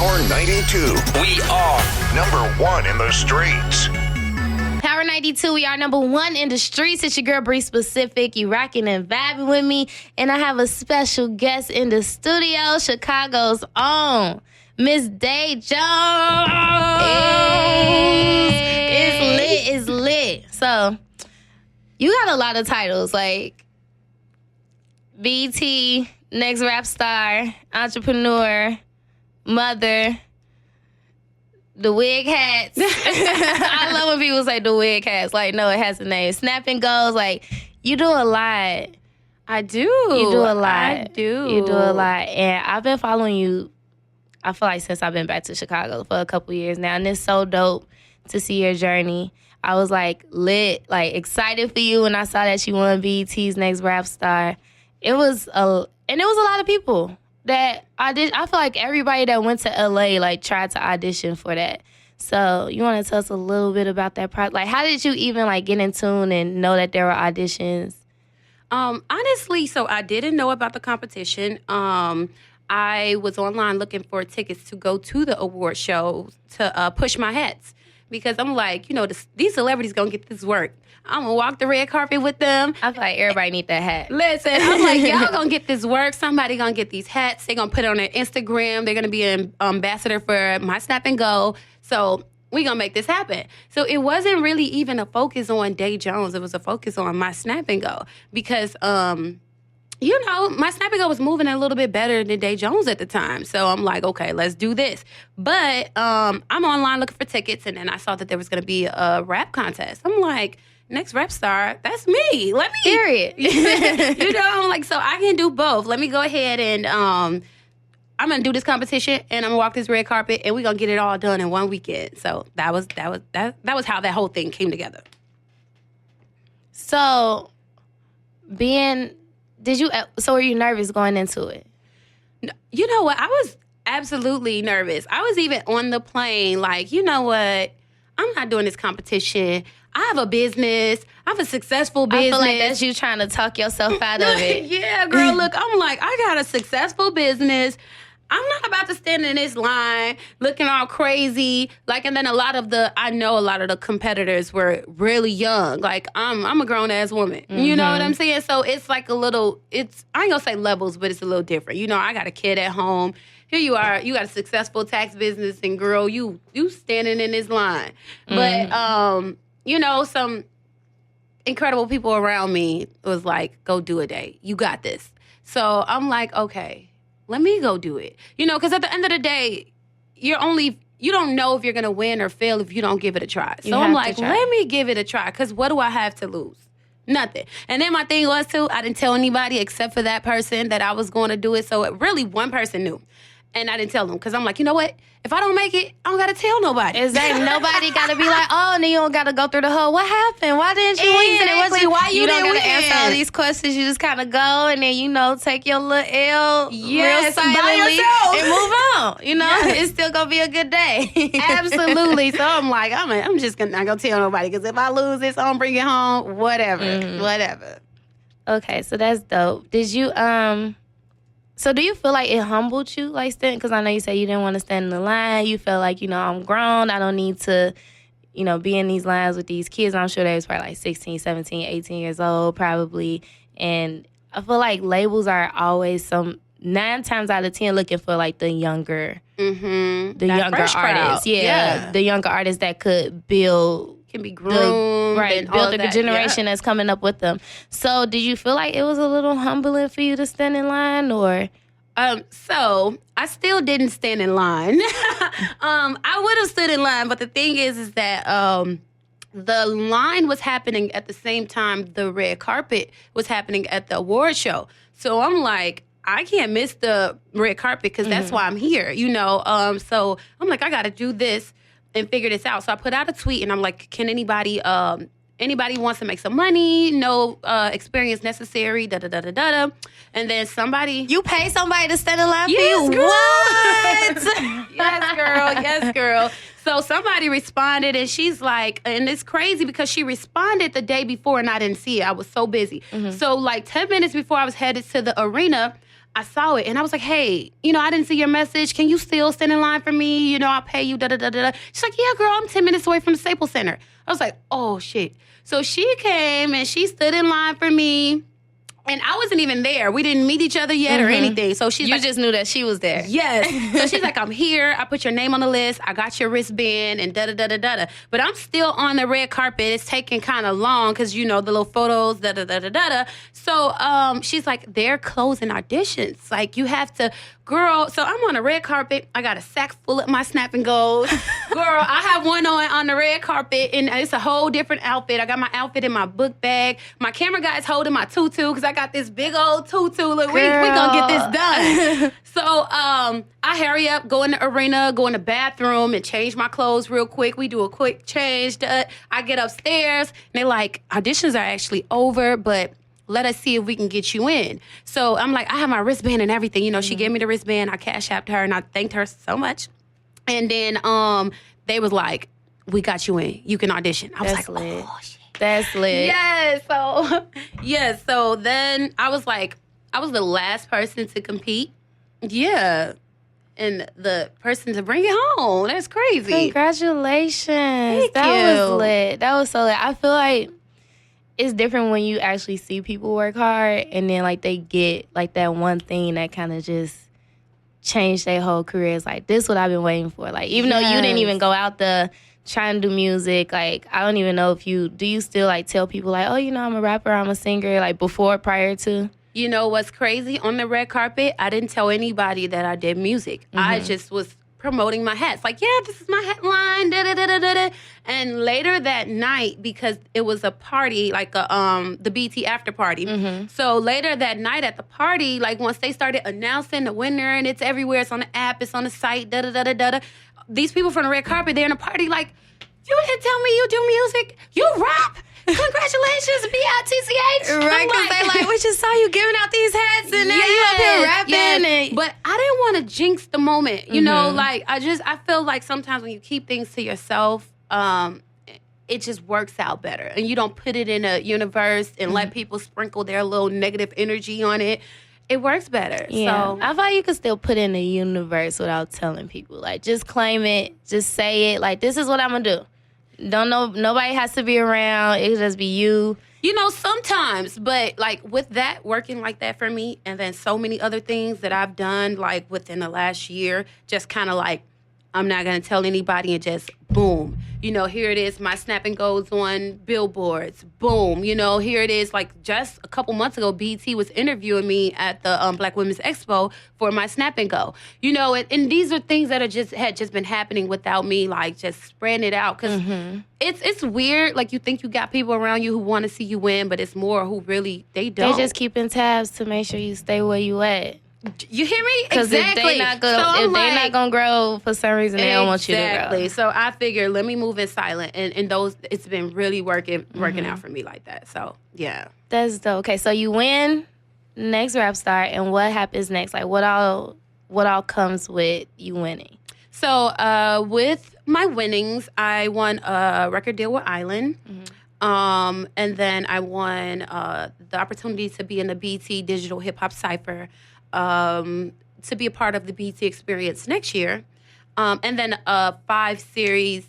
Power 92. We are number one in the streets. Power 92, we are number one in the streets. It's your girl, Bree Specific. You rocking and vibing with me. And I have a special guest in the studio, Chicago's own, Miss Day Jones. Hey. It's lit. So, you got a lot of titles, like BT, Next Rap Star, Entrepreneur, Mother, the wig hats. I love when people say the wig hats. Like, no, it has a name. Snap and goes. Like, you do a lot. I do. You do a lot. I do. You do a lot. And I've been following you, I feel like, since I've been back to Chicago for a couple years now. And it's so dope to see your journey. I was, like, lit, like, excited for you when I saw that you won BET's Next Rap Star. It was a lot of people that I feel like everybody that went to LA like tried to audition for that. So you want to tell us a little bit about that project? Like, how did you even like get in tune and know that there were auditions? Honestly, so I didn't know about the competition. I was online looking for tickets to go to the award show to push my hats because I'm like, you know, these celebrities gonna get this work. I'm going to walk the red carpet with them. I feel like everybody need that hat. Listen, I'm like, y'all going to get this work. Somebody going to get these hats. They're going to put it on their Instagram. They're going to be an ambassador for My Snap and Go. So we going to make this happen. So it wasn't really even a focus on Day Jones. It was a focus on My Snap and Go because, you know, My Snap and Go was moving a little bit better than Day Jones at the time. So I'm like, okay, let's do this. But I'm online looking for tickets, and then I saw that there was going to be a rap contest. I'm like, Next Rap Star, that's me. Let me hear it. You know, I'm like, so I can do both. Let me go ahead and I'm gonna do this competition and I'm gonna walk this red carpet and we're gonna get it all done in one weekend. So that was how that whole thing came together. So were you nervous going into it? You know what? I was absolutely nervous. I was even on the plane like, you know what? I'm not doing this competition. I have a business. I have a successful business. I feel like that's you trying to talk yourself out of it. Yeah, girl, look, I'm like, I got a successful business. I'm not about to stand in this line looking all crazy. Like, and then I know a lot of the competitors were really young. Like, I'm a grown-ass woman. Mm-hmm. You know what I'm saying? So it's like I ain't gonna say levels, but it's a little different. You know, I got a kid at home. Here you are, you got a successful tax business, and girl, you standing in this line. Mm-hmm. But, you know, some incredible people around me was like, go do a day. You got this. So I'm like, okay, let me go do it. You know, because at the end of the day, you don't know if you're going to win or fail if you don't give it a try. So I'm like, let me give it a try, because what do I have to lose? Nothing. And then my thing was, too, I didn't tell anybody except for that person that I was going to do it. So really one person knew. And I didn't tell them because I'm like, you know what? If I don't make it, I don't got to tell nobody. Exactly. Nobody got to be like, oh, and then you don't got to go through the whole, what happened? Why didn't you win? Why you don't got to answer all these questions. You just kind of go and then, you know, take your little L real silently and move on. You know, it's still going to be a good day. Absolutely. So I'm like, I'm just not going to tell nobody because if I lose this, I'm bring it home, whatever. Okay, so that's dope. Did you, So do you feel like it humbled you, like, because I know you said you didn't want to stand in the line. You felt like, you know, I'm grown. I don't need to, you know, be in these lines with these kids. I'm sure they was probably like 16, 17, 18 years old probably. And I feel like labels are always 9 times out of 10 looking for like the younger, the younger artists. Yeah, the younger artists that could build. Can be groomed. Build the generation that's coming up with them. So did you feel like it was a little humbling for you to stand in line, or? So I still didn't stand in line. I would have stood in line, but the thing is that the line was happening at the same time the red carpet was happening at the award show. So I'm like, I can't miss the red carpet because that's why I'm here, you know? So I'm like, I got to do this and figure this out. So I put out a tweet and I'm like, can anybody wants to make some money, no experience necessary, da-da-da-da-da. And then somebody... You pay somebody to stand in line for you? Girl. What? Yes, girl. So somebody responded and she's like, and it's crazy because she responded the day before and I didn't see it. I was so busy. So like 10 minutes before I was headed to the arena, I saw it and I was like, hey, I didn't see your message. Can you still stand in line for me? I'll pay you, da-da-da-da-da. She's like, yeah, girl, I'm 10 minutes away from the Staples Center. I was like, oh, shit. So she came and she stood in line for me. And I wasn't even there. We didn't meet each other yet or anything. So she's You like, just knew that she was there. yes. So she's like, I'm here. I put your name on the list. I got your wristband and da-da-da-da-da. But I'm still on the red carpet. It's taking kind of long because, the little photos, da-da-da-da-da. So she's like, they're closing auditions. Like, you have to, girl. So I'm on the red carpet. I got a sack full of my snap and goes. Girl, I have one on the red carpet, and it's a whole different outfit. I got my outfit in my book bag. My camera guy is holding my tutu because I got this big old tutu. Look, we gonna get this done. So I hurry up, go in the arena, go in the bathroom, and change my clothes real quick. We do a quick change. I get upstairs, and they're like, auditions are actually over, but let us see if we can get you in. So I'm like, I have my wristband and everything. She gave me the wristband. I cash apped her, and I thanked her so much. And then they was like, we got you in. You can audition. I was That's like, lit. oh, shit. That's lit. So then I was like, I was the last person to compete. Yeah. And the person to bring it home. That's crazy. Congratulations. Thank That you. was lit. That was so lit. I feel like it's different when you actually see people work hard and then like they get like that one thing that kind of just changed their whole career. It's like, this is what I've been waiting for. Like, even though you didn't even go out there trying to do music, like, I don't even know if do you still like tell people like, oh, I'm a rapper, I'm a singer, like prior to? You know what's crazy? On the red carpet, I didn't tell anybody that I did music. I just was promoting my hats. Like, yeah, this is my headline, da-da-da-da-da. And later that night, because it was a party, like the BT after party. So later that night at the party, like once they started announcing the winner and it's everywhere, it's on the app, it's on the site, da-da-da-da-da. These people from the red carpet, they're in a party like, you didn't tell me you do music? You rap? Congratulations, B-I-T-C-H. Right, because they like, we just saw you giving out these hats and now you up here rapping. And But I didn't want to jinx the moment. Like, I feel like sometimes when you keep things to yourself, it just works out better. And you don't put it in a universe and let people sprinkle their little negative energy on it. It works better. Yeah. So I thought you could still put in the universe without telling people. Like, just claim it. Just say it. Like, this is what I'm going to do. Don't know. Nobody has to be around. It could just be you. Sometimes, but like with that working like that for me, and then so many other things that I've done like within the last year, just kind of like, I'm not going to tell anybody, and just boom. Here it is, my Snap and Goes on billboards. Boom. Here it is, like just a couple months ago, BT was interviewing me at the Black Women's Expo for my Snap and Go. And these are things that had just been happening without me, like just spreading it out. Because it's weird. Like, you think you got people around you who want to see you win, but it's more who really, they don't. They just keeping tabs to make sure you stay where you at. You hear me? Because if they're not gonna grow for some reason, they don't want you to grow. Exactly. So I figured, let me move in silent, and those, it's been really working out for me like that. So yeah, that's dope. Okay, so you win next Rap Star, and what happens next? Like, what all comes with you winning? So with my winnings, I won a record deal with Island. And then I won the opportunity to be in the BT Digital Hip Hop Cypher. To be a part of the BT Experience next year, and then a 5-series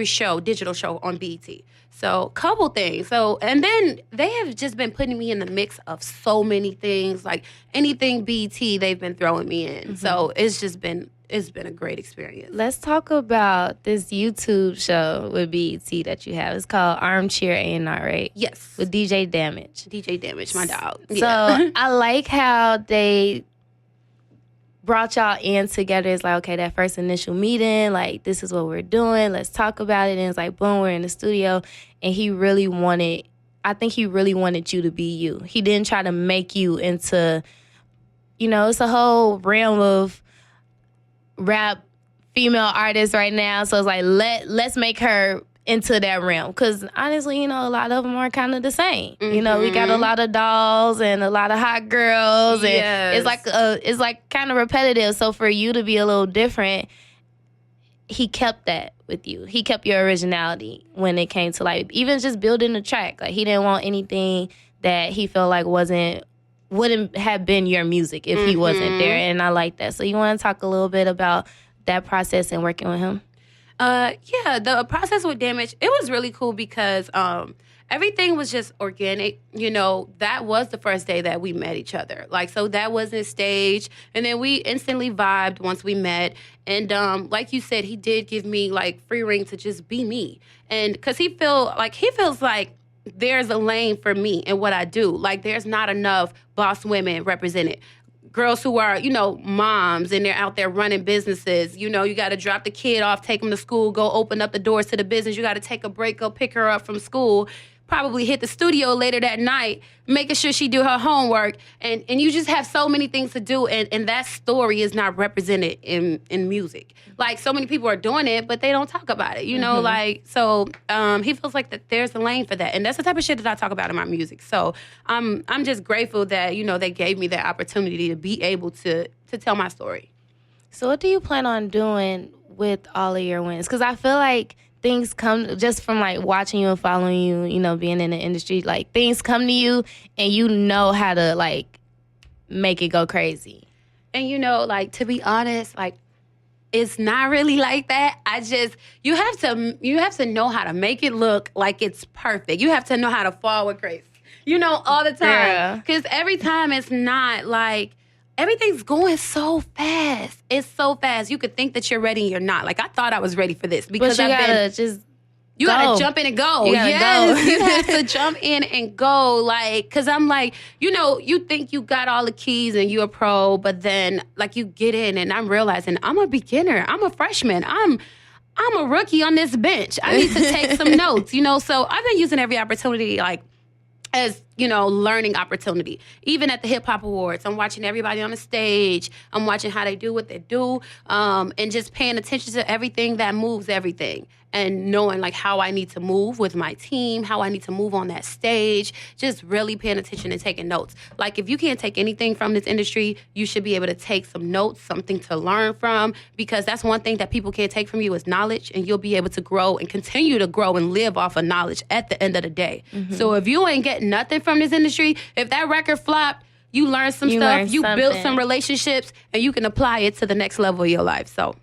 show, digital show on BT. So, couple things. So, and then they have just been putting me in the mix of so many things, like anything BT, they've been throwing me in. So it's been a great experience. Let's talk about this YouTube show with BET that you have. It's called Armchair A&R, right? Yes. With DJ Damage. DJ Damage, my dog. So I like how they brought y'all in together. It's like, okay, that first initial meeting, like, this is what we're doing. Let's talk about it. And it's like, boom, we're in the studio. And I think he really wanted you to be you. He didn't try to make you into, it's a whole realm of rap female artists right now. So it's like, let's make her into that realm. Because honestly, a lot of them are kind of the same. We got a lot of dolls and a lot of hot girls. And it's like kind of repetitive. So for you to be a little different, he kept that with you. He kept your originality when it came to like even just building the track. Like, he didn't want anything that he felt like wasn't wouldn't have been your music if he wasn't there, and I like that. So you want to talk a little bit about that process and working with him? Yeah, the process with Damage, it was really cool because everything was just organic. You know, that was the first day that we met each other. Like, so that wasn't staged. And then we instantly vibed once we met. And like you said, he did give me like free rein to just be me. And because he feels like there's a lane for me in what I do. Like, there's not enough boss women represented. Girls who are, you know, moms and they're out there running businesses. You know, you got to drop the kid off, take him to school, go open up the doors to the business. You got to take a break, go pick her up from school, probably hit the studio later that night, making sure she do her homework. And you just have so many things to do. And that story is not represented in music. Like, so many people are doing it, but they don't talk about it, you know? Like, so he feels like that there's a lane for that. And that's the type of shit that I talk about in my music. So I'm just grateful that, you know, they gave me that opportunity to be able to tell my story. So what do you plan on doing with all of your wins? Because I feel like things come just from, like, watching you and following you, you know, being in the industry. Like, things come to you and you know how to, like, make it go crazy. And, you know, like, to be honest, like, it's not really like that. You have to know how to make it look like it's perfect. You have to know how to fall with grace, you know, all the time. Because every time it's not like, everything's going so fast. It's so fast. You could think that you're ready and you're not. Like, I thought I was ready for this because but you gotta jump in and go. You have to jump in and go. Like, because I'm like, you know, you think you got all the keys and you're a pro, but then, like, you get in and I'm realizing I'm a beginner. I'm a freshman. I'm a rookie on this bench. I need to take some notes, you know? So I've been using every opportunity, like, as, you know, learning opportunity. Even at the Hip Hop Awards, I'm watching everybody on the stage. I'm watching how they do what they do, and just paying attention to everything that moves everything. And knowing, like, how I need to move with my team, how I need to move on that stage, just really paying attention and taking notes. Like, if you can't take anything from this industry, you should be able to take some notes, something to learn from, because that's one thing that people can't take from you is knowledge, and you'll be able to grow and continue to grow and live off of knowledge at the end of the day. So if you ain't getting nothing from this industry, if that record flopped, you learned some stuff, you built some relationships, and you can apply it to the next level of your life. So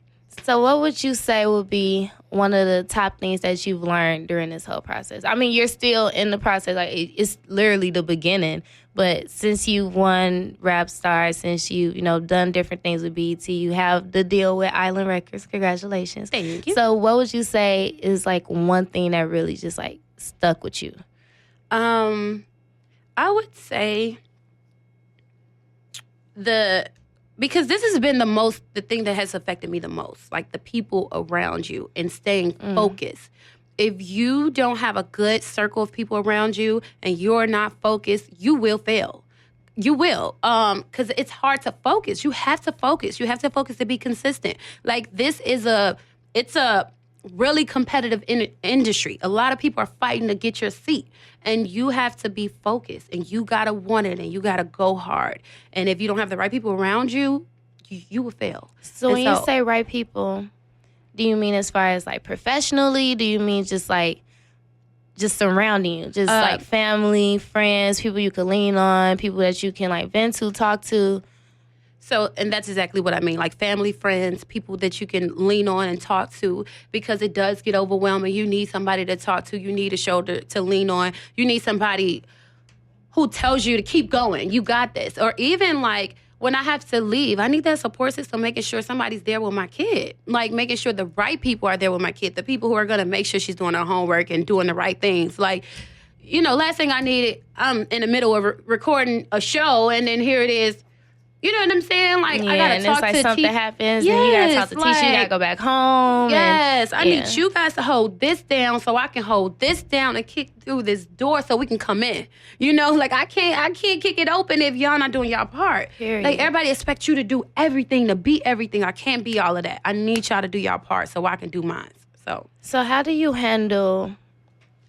what would you say would be one of the top things that you've learned during this whole process? I mean, you're still in the process. Like, it's literally the beginning. But since you won Rap Star, since you know, done different things with BET, you have the deal with Island Records. Congratulations. Thank you. So what would you say is, like, one thing that really just, like, stuck with you? I would say because this has been the thing that has affected me the most, like the people around you and staying focused. If you don't have a good circle of people around you and you're not focused, you will fail. You will, because it's hard to focus. You have to focus. You have to focus to be consistent. Like, it's a really competitive industry. A lot of people are fighting to get your seat, and you have to be focused, and you gotta want it, and you gotta go hard. And if you don't have the right people around you, you will fail. So when you say right people, do you mean as far as, like, professionally? Do you mean just surrounding you, just like family, friends, people you can lean on, people that you can, like, vent to, talk to? So, and that's exactly what I mean, like family, friends, people that you can lean on and talk to, because it does get overwhelming. You need somebody to talk to. You need a shoulder to lean on. You need somebody who tells you to keep going. You got this. Or even, like, when I have to leave, I need that support system, making sure somebody's there with my kid. Like, making sure the right people are there with my kid, the people who are going to make sure she's doing her homework and doing the right things. Like, you know, last thing I needed, I'm in the middle of recording a show, and then here it is. You know what I'm saying? Like, I gotta talk to something happens, yes, and you gotta talk to Tisha, you gotta go back home. Yes, I need you guys to hold this down so I can hold this down and kick through this door so we can come in. You know, like, I can't kick it open if y'all not doing y'all part. Period. Like, everybody expects you to do everything, to be everything. I can't be all of that. I need y'all to do y'all part so I can do mine. So how do you handle?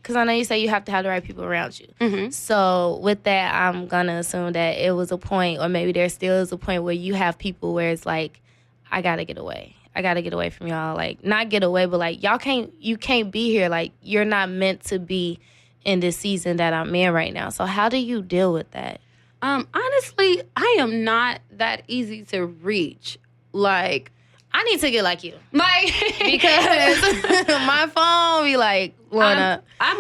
Because I know you say you have to have the right people around you. Mm-hmm. So with that, I'm going to assume that it was a point, or maybe there still is a point, where you have people where it's like, I got to get away. I got to get away from y'all. Like, not get away, but, like, you can't be here. Like, you're not meant to be in this season that I'm in right now. So how do you deal with that? Honestly, I am not that easy to reach. Like, I need to get like you. like Because my phone be like, wanna. I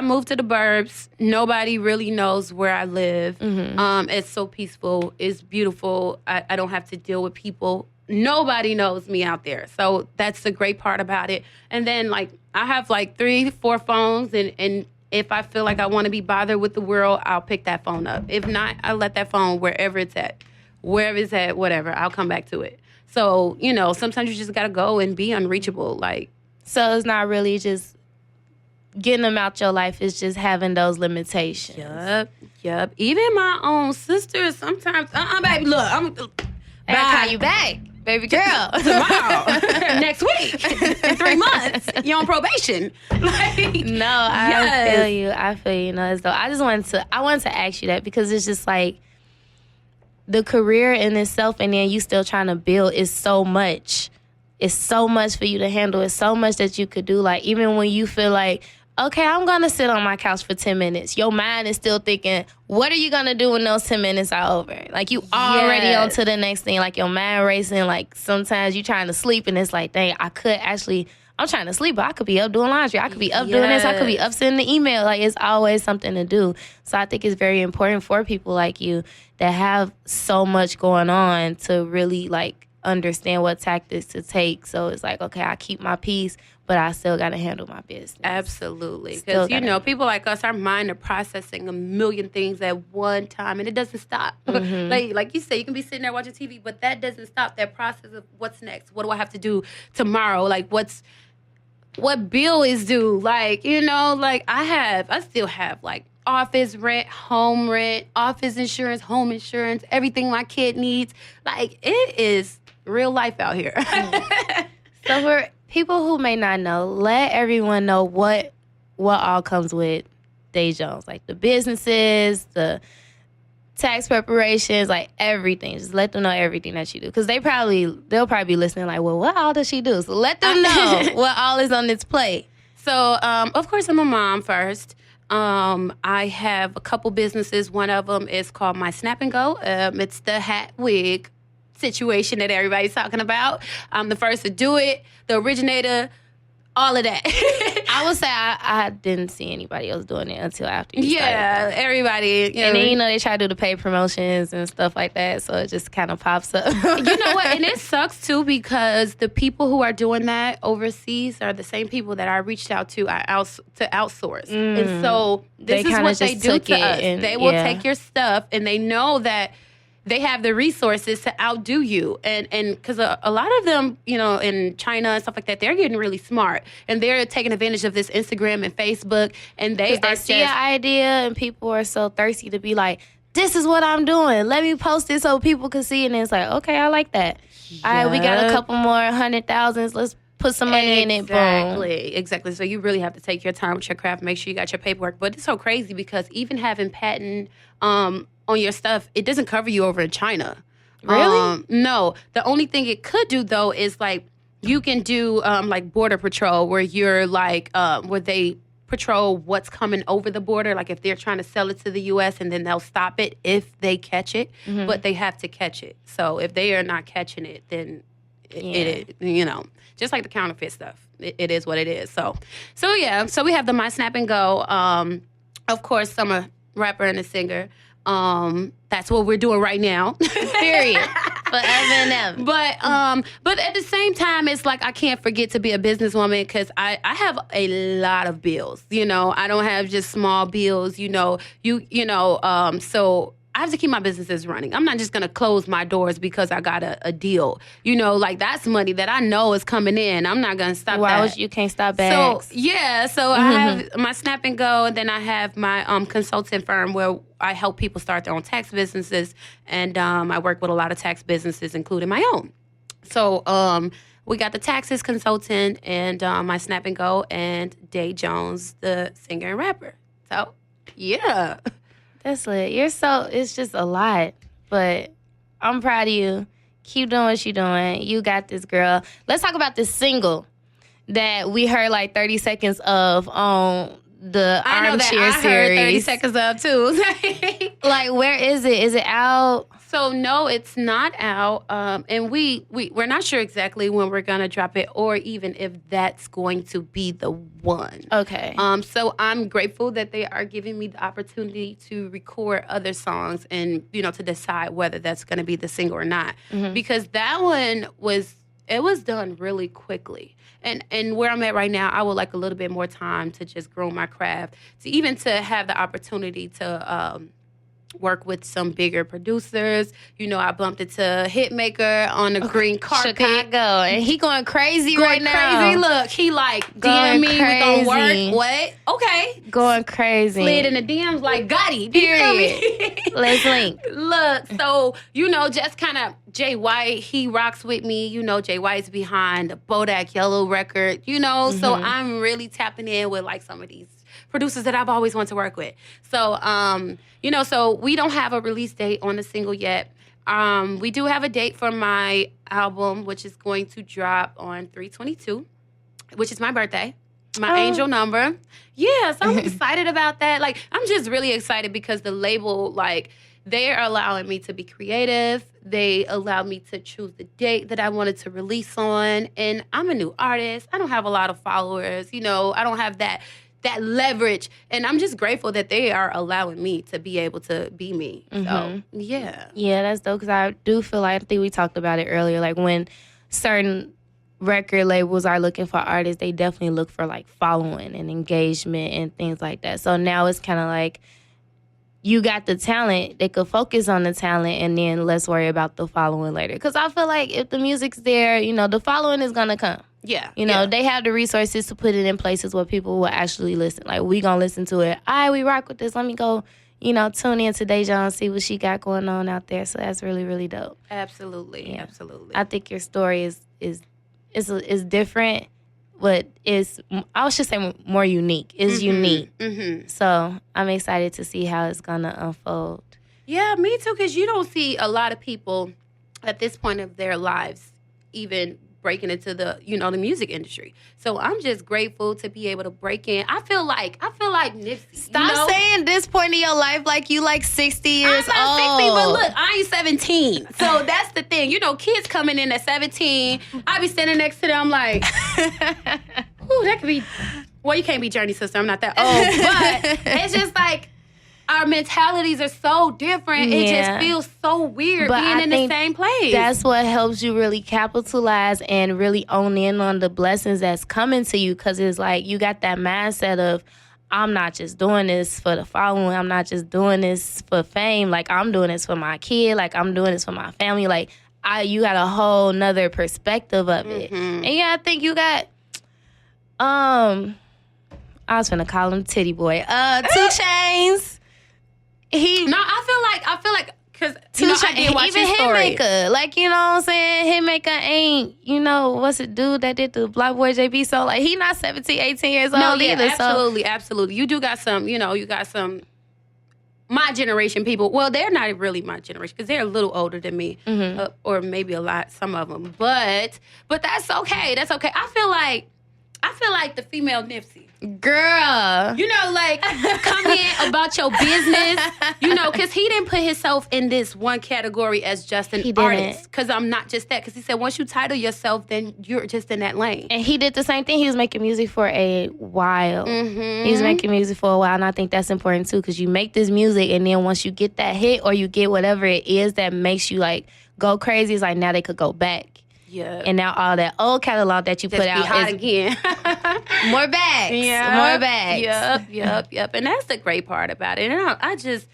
moved to the burbs. Nobody really knows where I live. It's so peaceful. It's beautiful. I don't have to deal with people. Nobody knows me out there. So that's the great part about it. And then, like, I have like 3-4 phones, and if I feel like I want to be bothered with the world, I'll pick that phone up. If not, I let that phone wherever it's at, whatever. I'll come back to it. So, you know, sometimes you just got to go and be unreachable. Like, So it's not really just getting them out your life. It's just having those limitations. Yup. Even my own sister sometimes, baby, look, I gotta call you back, baby girl. tomorrow, next week, in 3 months, you're on probation. Like, No, I feel you. I feel you. No, as though I wanted to ask you that because it's just like the career in itself, and then you still trying to build is so much. It's so much for you to handle. It's so much that you could do. Like, even when you feel like, okay, I'm going to sit on my couch for 10 minutes. Your mind is still thinking, what are you going to do when those 10 minutes are over? Like, you already on to the next thing. Like, your mind racing. Like, sometimes you trying to sleep, and it's like, dang, I'm trying to sleep, but I could be up doing laundry. I could be up doing this. I could be up sending the email. Like, it's always something to do. So I think it's very important for people like you that have so much going on to really, like, understand what tactics to take. So it's like, okay, I keep my peace, but I still got to handle my business. Absolutely. Because, you know, people like us, our mind are processing a million things at one time, and it doesn't stop. Like you say, you can be sitting there watching TV, but that doesn't stop that process of what's next. What do I have to do tomorrow? Like, what bill is due? Like, you know, like I still have like office rent, office insurance, home insurance, everything my kid needs. Like, it is real life out here. So for people who may not know, let everyone know what all comes with Day Jones. Like the businesses, the tax preparations, like everything. Just let them know everything that you do. Because they'll probably be listening like, well, what all does she do? So let them know what all is on its plate. So, of course, I'm a mom first. I have a couple businesses. One of them is called My Snap and Go. It's the hat wig situation that everybody's talking about. I'm the first to do it, the originator, all of that. I would say I didn't see anybody else doing it until after you started. Yeah, everybody. You know, and then, you know, they try to do the paid promotions and stuff like that, so it just kind of pops up. You know what? And it sucks, too, because the people who are doing that overseas are the same people that I reached out to outsource. And so this is what they do to us. They will take your stuff, and they know that they have the resources to outdo you. And because a lot of them, you know, in China and stuff like that, they're getting really smart. And they're taking advantage of this Instagram and Facebook. And they see an idea, and people are so thirsty to be like, this is what I'm doing. Let me post it so people can see it. And it's like, okay, I like that. All right, we got a couple more 100,000s. Let's put some money in it. Boom. Exactly. So you really have to take your time with your craft. Make sure you got your paperwork. But it's so crazy because even having patent on your stuff, it doesn't cover you over in China. Really? No. The only thing it could do, though, is like you can do like border patrol where you're like where they patrol what's coming over the border. Like if they're trying to sell it to the U.S. and then they'll stop it if they catch it. But they have to catch it. So if they are not catching it, then it you know, just like the counterfeit stuff. It is what it is. So yeah. So we have the My Snap and Go. Of course, I'm a rapper and a singer. That's what we're doing right now. Period. Forever and ever. But at the same time, it's like I can't forget to be a businesswoman because I have a lot of bills. You know, I don't have just small bills. You know, so I have to keep my businesses running. I'm not just gonna close my doors because I got a deal. You know, like that's money that I know is coming in. I'm not gonna stop that. You can't stop bags. So yeah, so I have my Snap and Go, and then I have my consulting firm where I help people start their own tax businesses, and I work with a lot of tax businesses, including my own. So we got the taxes consultant and my Snap and Go, and Day Jones, the singer and rapper. So yeah. That's lit. It's just a lot, but I'm proud of you. Keep doing what you're doing. You got this, girl. Let's talk about this single that we heard like 30 seconds of on the I know that Armchair I heard 30 series. Seconds of too. Like, where is it? Is it out? So no, it's not out, and we're not sure exactly when we're gonna drop it, or even if that's going to be the one. Okay. So I'm grateful that they are giving me the opportunity to record other songs, and to decide whether that's gonna be the single or not, because that one was done really quickly. And where I'm at right now, I would like a little bit more time to just grow my craft, to have the opportunity to work with some bigger producers. I bumped into Hitmaker on the green carpet. Chicago. And he going crazy Going right now. crazy. Look, he like Going DM me, we gonna crazy. work. What? Okay. Going crazy. Slid in the DMs like Gotti. Do you feel me? Period. Let's link. Look, so, just kind of Jay White, he rocks with me. Jay White's behind the Bodak Yellow record, so I'm really tapping in with like some of these producers that I've always wanted to work with. So, so we don't have a release date on the single yet. We do have a date for my album, which is going to drop on 3/22, which is my birthday. My angel number. Yeah, so I'm excited about that. Like, I'm just really excited because the label, like, they're allowing me to be creative. They allowed me to choose the date that I wanted to release on. And I'm a new artist. I don't have a lot of followers. I don't have that leverage. And I'm just grateful that they are allowing me to be able to be me. So, yeah. Yeah, that's dope, because I do feel like, I think we talked about it earlier, like when certain record labels are looking for artists, they definitely look for like following and engagement and things like that. So now it's kind of like, you got the talent, they could focus on the talent, and then let's worry about the following later. Because I feel like if the music's there, the following is going to come. Yeah. They have the resources to put it in places where people will actually listen. Like, we going to listen to it. All right, we rock with this. Let me go, tune in to Deja and see what she got going on out there. So that's really, really dope. Absolutely. Yeah. Absolutely. I think your story is different, but I should say more unique. It's unique. Mm-hmm. So I'm excited to see how it's going to unfold. Yeah, me too, because you don't see a lot of people at this point of their lives even breaking into the music industry. So I'm just grateful to be able to break in. I feel like Nipsey. Stop saying this point in your life like you like 60 years I'm not old. 60, but look, I ain't 17. So that's the thing. Kids coming in at 17, I be standing next to them like, ooh, that could be, well, you can't be Journey sister. I'm not that old. But it's just like, our mentalities are so different. Yeah. It just feels so weird being in the same place. That's what helps you really capitalize and really own in on the blessings that's coming to you, because it's like you got that mindset of, I'm not just doing this for the following. I'm not just doing this for fame. Like, I'm doing this for my kid. Like, I'm doing this for my family. Like, you got a whole nother perspective of it. And yeah, I think you got, I was finna call him Titty Boy. 2 Chainz. I feel like, because, I did watch even his story. Hitmaker, like, what I'm saying? Hitmaker ain't, what's the dude that did the Black Boy JB song? Like, he not 17, 18 years old either. Absolutely. You do got some, my generation people. Well, they're not really my generation because they're a little older than me, or maybe a lot, some of them. But that's okay. That's okay. I feel like the female Nipsey. Girl. Like, come in about your business, because he didn't put himself in this one category as just an artist. Because I'm not just that. Because he said once you title yourself, then you're just in that lane. And he did the same thing. He was making music for a while. He was making music for a while, and I think that's important too, because you make this music, and then once you get that hit or you get whatever it is that makes you like go crazy, it's like now they could go back. Yeah. And now all that old catalog that you just put out hot is again. more bags. Yeah. More bags. Yep. And that's the great part about it. And I just,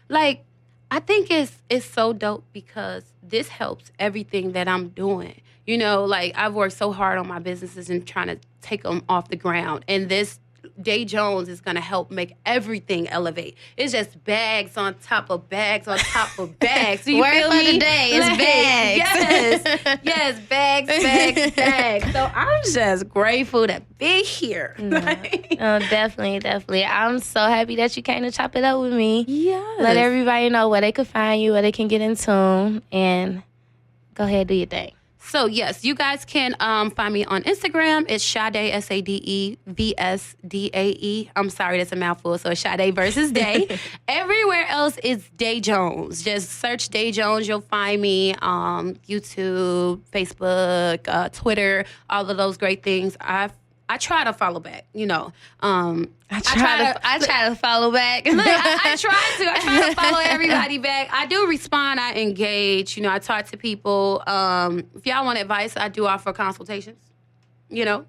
like, I think it's so dope because this helps everything that I'm doing. Like, I've worked so hard on my businesses and trying to take them off the ground. And this Day Jones is going to help make everything elevate. It's just bags on top of bags on top of bags. Do you Word feel for me? the day is bags. Yes, bags. So I'm just grateful to be here. Definitely. I'm so happy that you came to chop it up with me. Yes. Let everybody know where they can find you, where they can get in tune, and go ahead, do your thing. So, yes, you guys can find me on Instagram. It's Sade, SADEVSDAE. I'm sorry, that's a mouthful. So, it's Sade versus Day. Everywhere else is Day Jones. Just search Day Jones. You'll find me on YouTube, Facebook, Twitter, all of those great things. I try to follow back, you know. I try to follow back. Look, I try to follow everybody back. I do respond. I engage. You know, I talk to people. If y'all want advice, I do offer consultations. You know,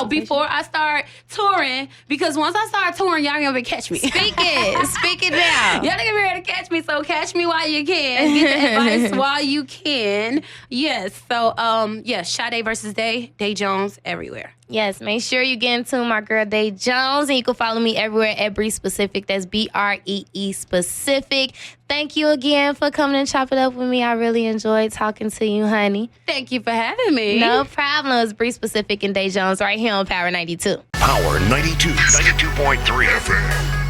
before I start touring, because once I start touring, y'all gonna catch me. Speak it now. Y'all gonna be ready to catch me, so catch me while you can. Get the advice while you can. Yes. So, Sade versus Day Jones everywhere. Yes, make sure you get into my girl Day Jones, and you can follow me everywhere at Bree Specific. That's BREE Specific. Thank you again for coming and chop it up with me. I really enjoyed talking to you, honey. Thank you for having me. No problem. It's Bree Specific and Day Jones right here on Power 92. Power 92.3 FM.